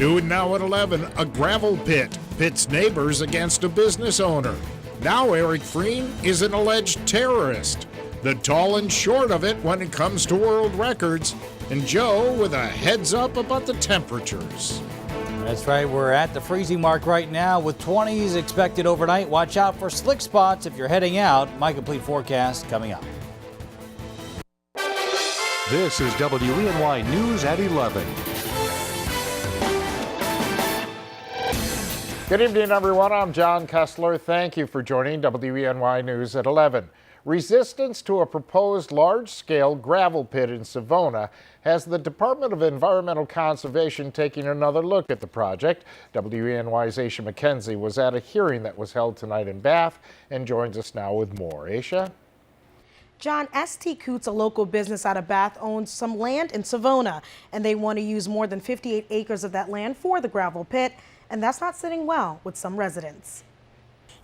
New and now at 11, a gravel pit pits neighbors against a business owner. Now Eric Freen is an alleged terrorist. The tall and short of it when it comes to world records. And Joe with a heads up about the temperatures. That's right, we're at the freezing mark right now with 20s expected overnight. Watch out for slick spots if you're heading out. My complete forecast coming up. This is WENY News at 11. Good evening, everyone. I'm John Kessler. Thank you for joining WENY News at 11. Resistance to a proposed large-scale gravel pit in Savona has the Department of Environmental Conservation taking another look at the project. WENY's Asha McKenzie was at a hearing that was held tonight in Bath and joins us now with more. Asha? John, St. Coots, a local business out of Bath, owns some land in Savona, and they want to use more than 58 acres of that land for the gravel pit, and that's not sitting well with some residents.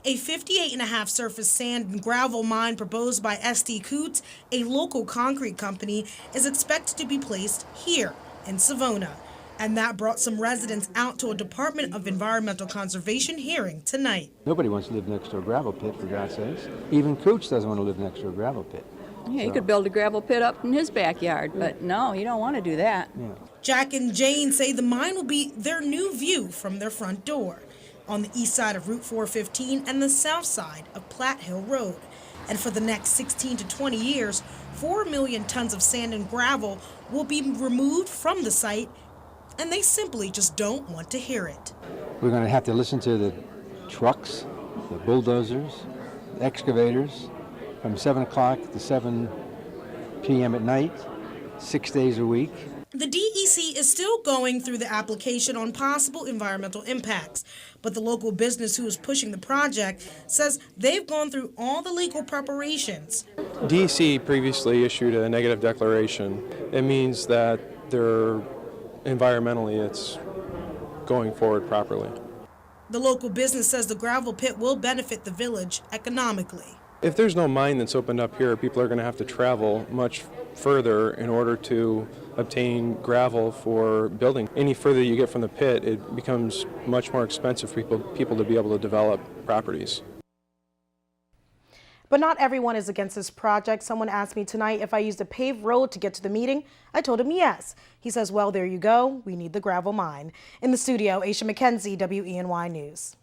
A 58.5 surface sand and gravel mine proposed by St. Coots, a local concrete company, is expected to be placed here in Savona. And that brought some residents out to a Department of Environmental Conservation hearing tonight. Nobody wants to live next to a gravel pit, for God's sakes. Even Coots doesn't want to live next to a gravel pit. Yeah, he could build a gravel pit up in his backyard, but no, you don't want to do that. Yeah. Jack and Jane say the mine will be their new view from their front door, on the east side of Route 415 and the south side of Platte Hill Road. And for the next 16 to 20 years, 4 million tons of sand and gravel will be removed from the site, and they simply just don't want to hear it. We're going to have to listen to the trucks, the bulldozers, the excavators, from 7 o'clock to 7 p.m. at night, 6 days a week. The DEC is still going through the application on possible environmental impacts, but the local business who is pushing the project says they've gone through all the legal preparations. DEC previously issued a negative declaration. It means that environmentally it's going forward properly. The local business says the gravel pit will benefit the village economically. If there's no mine that's opened up here, people are going to have to travel much further in order to obtain gravel for building. Any further you get from the pit, it becomes much more expensive for people to be able to develop properties. But not everyone is against this project. Someone asked me tonight if I used a paved road to get to the meeting. I told him yes. He says, well, there you go. We need the gravel mine. In the studio, Asha McKenzie, WENY News.